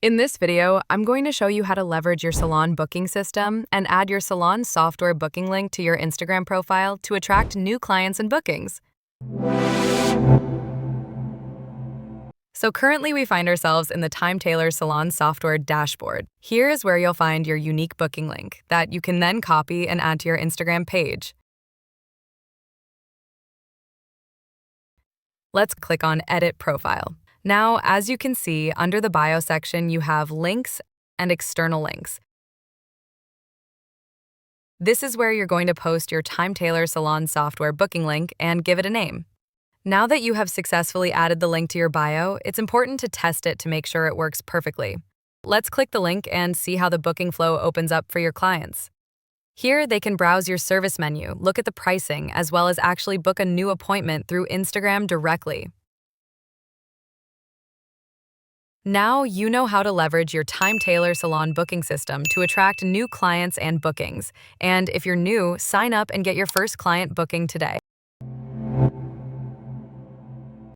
In this video, I'm going to show you how to leverage your salon booking system and add your salon software booking link to your Instagram profile to attract new clients and bookings. So currently we find ourselves in the TimeTailor Salon software dashboard. Here is where you'll find your unique booking link that you can then copy and add to your Instagram page. Let's click on Edit Profile. Now, as you can see, under the bio section, you have links and external links. This is where you're going to post your TimeTailor Salon software booking link and give it a name. Now that you have successfully added the link to your bio, it's important to test it to make sure it works perfectly. Let's click the link and see how the booking flow opens up for your clients. Here, they can browse your service menu, look at the pricing, as well as actually book a new appointment through Instagram directly. Now you know how to leverage your TimeTailor Salon booking system to attract new clients and bookings. And if you're new, sign up and get your first client booking today.